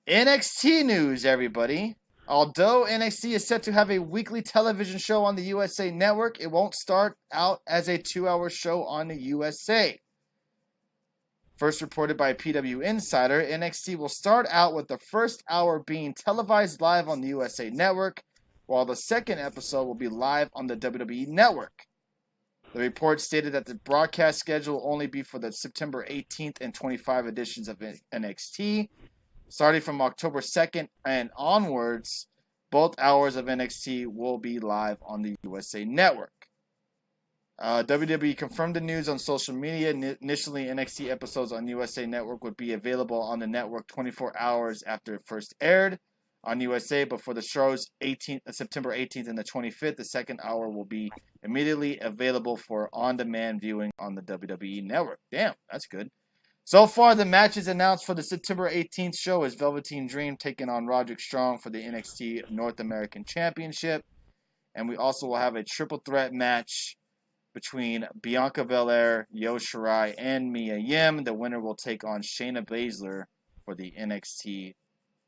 NXT news, everybody. Although NXT is set to have a weekly television show on the USA Network, it won't start out as a 2-hour show on the USA. First reported by PW Insider, NXT will start out with the first hour being televised live on the USA Network, while the second episode will be live on the WWE Network. The report stated that the broadcast schedule will only be for the September 18th and 25 editions of NXT. Starting from October 2nd and onwards, both hours of NXT will be live on the USA Network. WWE confirmed the news on social media. Initially, NXT episodes on USA Network would be available on the network 24 hours after it first aired on USA, but for the show's September 18th and the 25th, the second hour will be immediately available for on-demand viewing on the WWE Network. Damn, that's good. So far, the matches announced for the September 18th show is Velveteen Dream taking on Roderick Strong for the NXT North American Championship. And we also will have a triple threat match between Bianca Belair, Io Shirai, and Mia Yim. The winner will take on Shayna Baszler for the NXT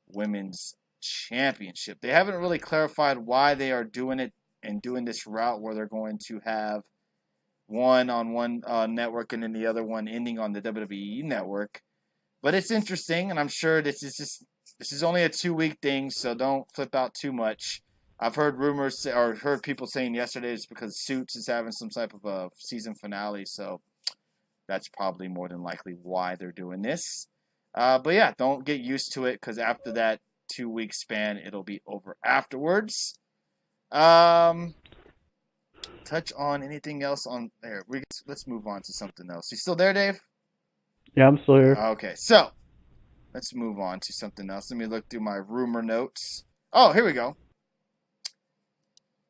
Women's Championship. They haven't really clarified why they are doing it and doing this route where they're going to have one on one network and then the other one ending on the WWE Network. But it's interesting, and I'm sure this is only a 2-week thing, so don't flip out too much. I've heard rumors or heard people saying yesterday it's because Suits is having some type of a season finale, so that's probably more than likely why they're doing this. But yeah, don't get used to it because after that 2-week span, it'll be over afterwards. Touch on anything else on there. Let's move on to something else. You still there, Dave? Yeah, I'm still here. Okay, so let's move on to something else. Let me look through my rumor notes. Oh, here we go.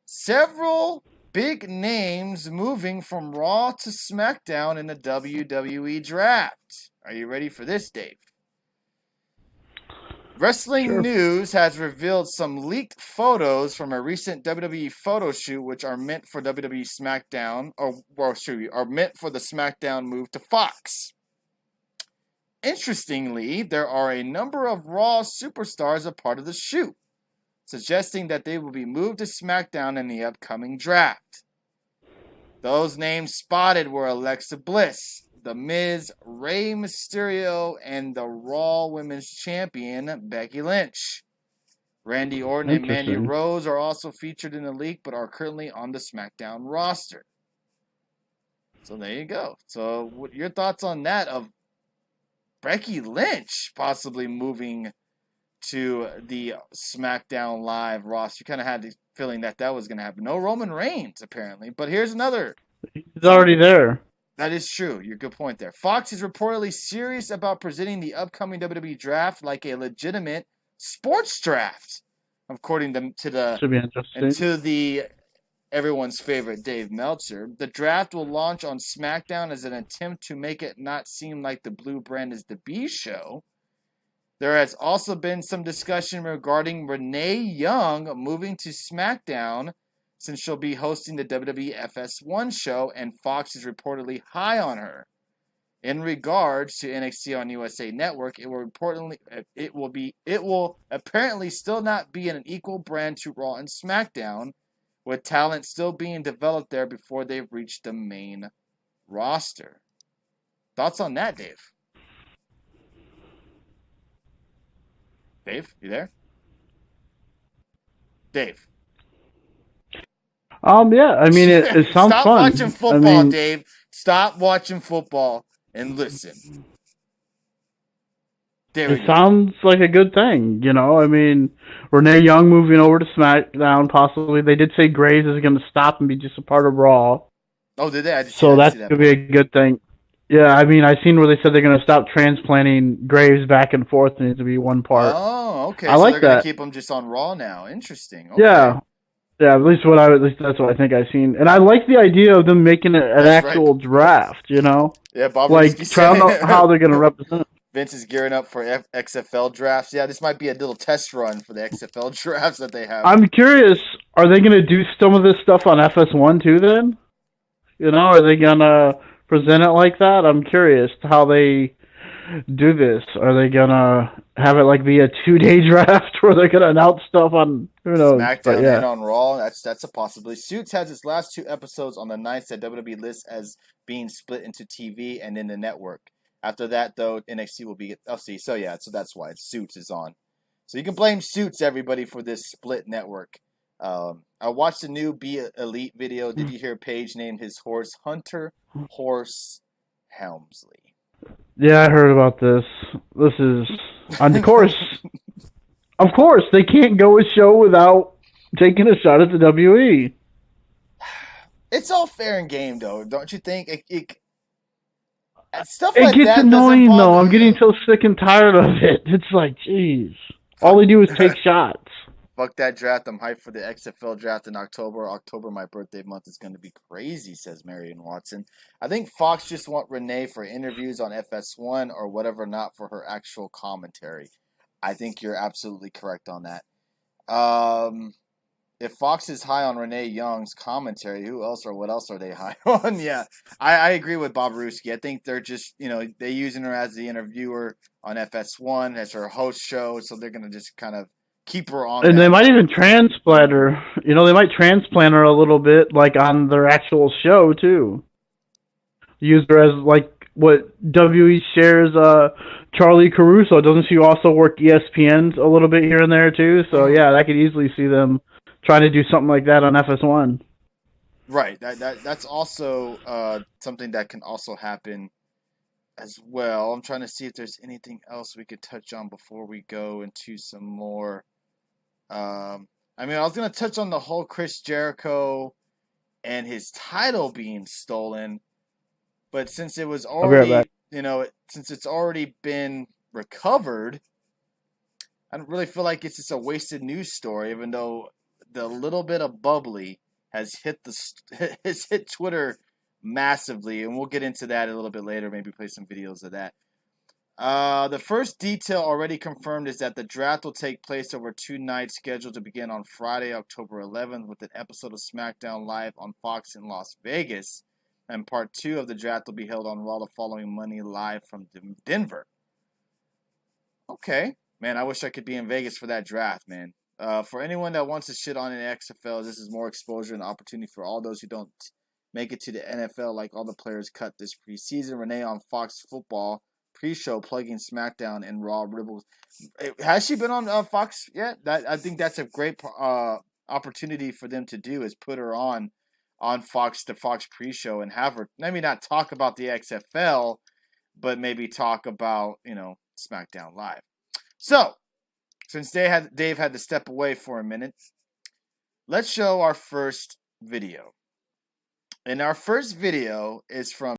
Several big names moving from Raw to SmackDown in the WWE Draft. Are you ready for this, Dave? Wrestling News has revealed some leaked photos from a recent WWE photo shoot, which are meant for WWE SmackDown, are meant for the SmackDown move to Fox. Interestingly, there are a number of Raw superstars a part of the shoot, suggesting that they will be moved to SmackDown in the upcoming draft. Those names spotted were Alexa Bliss, The Miz, Rey Mysterio, and the Raw Women's Champion, Becky Lynch. Randy Orton and Mandy Rose are also featured in the leak, but are currently on the SmackDown roster. So there you go. So what your thoughts on that of Becky Lynch possibly moving to the SmackDown Live roster? You kind of had the feeling that was going to happen. No Roman Reigns, apparently. But here's another. He's already there. That is true. You're a good point there. Fox is reportedly serious about presenting the upcoming WWE draft like a legitimate sports draft, according to the everyone's favorite Dave Meltzer. The draft will launch on SmackDown as an attempt to make it not seem like the Blue Brand is the B show. There has also been some discussion regarding Renee Young moving to SmackDown, since she'll be hosting the WWE FS1 show, and Fox is reportedly high on her. In regards to NXT on USA Network, it will apparently still not be an equal brand to Raw and SmackDown, with talent still being developed there before they've reached the main roster. Thoughts on that, Dave? Dave, you there? Dave. Yeah, I mean, it sounds Stop fun. Watching football, Dave. Stop watching football and listen. It sounds like a good thing, you know? I mean, Renee Young moving over to SmackDown, possibly. They did say Graves is going to stop and be just a part of Raw. Oh, did they? So that's going to be a good thing. Yeah, I mean, I've seen where they said they're going to stop transplanting Graves back and forth and it to be one part. Oh, okay. I so like they're going that. to keep them just on Raw now. Interesting. Okay. Yeah. Yeah, at least that's what I think I've seen. And I like the idea of them making it an actual draft, you know? Yeah, Bob. Like, trying to know how they're going to represent it. Vince is gearing up for XFL drafts. Yeah, this might be a little test run for the XFL drafts that they have. I'm curious, are they going to do some of this stuff on FS1 too then? You know, are they going to present it like that? I'm curious how they do this? Are they gonna have it like be a 2-day draft where they're gonna announce stuff on who knows? But SmackDown and yeah, on Raw. That's a possibility. Suits has its last 2 episodes on the nights that WWE lists as being split into TV and in the network. After that, though, NXT will be. Oh, see, so yeah, so that's why Suits is on. So you can blame Suits, everybody, for this split network. I watched the new Be Elite video. Did you hear Paige named his horse Hunter Horse Helmsley? yeah, I heard about this. This is, of course, they can't go a show without taking a shot at the WE. It's all fair and game, though, don't you think? Stuff It like gets that doesn't annoying though. bother I'm getting you. so sick and tired of it. It's like, jeez, all Fuck. they do is take shots. Fuck that draft. I'm hyped for the XFL draft in October. October, my birthday month, is going to be crazy, says Marion Watson. I think Fox just want Renee for interviews on FS1 or whatever, not for her actual commentary. I think you're absolutely correct on that. If Fox is high on Renee Young's commentary, who else or what else are they high on? Yeah, I agree with Bob Ruski. I think they're just, they using her as the interviewer on FS1 as her host show, so they're going to just kind of keep her on And that they might even network. transplant her. They might transplant her a little bit, like on their actual show too. Use her as like what WE shares. Charlie Caruso, doesn't she also work ESPN's a little bit here and there too? So Mm-hmm. yeah, I could easily see them trying to do something like that on FS1. Right. That's also something that can also happen as well. I'm trying to see if there's anything else we could touch on before we go into some more. I was gonna touch on the whole Chris Jericho and his title being stolen, but since it was I'll be right back. already, since it's already been recovered, I don't really feel like it's just a wasted news story. Even though the little bit of bubbly has has hit Twitter massively, and we'll get into that a little bit later. Maybe play some videos of that. The first detail already confirmed is that the draft will take place over 2 nights, scheduled to begin on Friday, October 11th, with an episode of SmackDown Live on Fox in Las Vegas, and part 2 of the draft will be held on Raw the following Monday live from Denver. Okay. Man, I wish I could be in Vegas for that draft, man. For anyone that wants to shit on an XFL, this is more exposure and opportunity for all those who don't make it to the NFL like all the players cut this preseason. Renee on Fox Football pre-show plugging SmackDown and Raw Ribbles. Has she been on Fox yet? I think that's a great opportunity for them to do, is put her on Fox, the Fox pre-show, and have her maybe not talk about the XFL, but maybe talk about, SmackDown Live. So, since Dave had to step away for a minute, let's show our first video. And our first video is from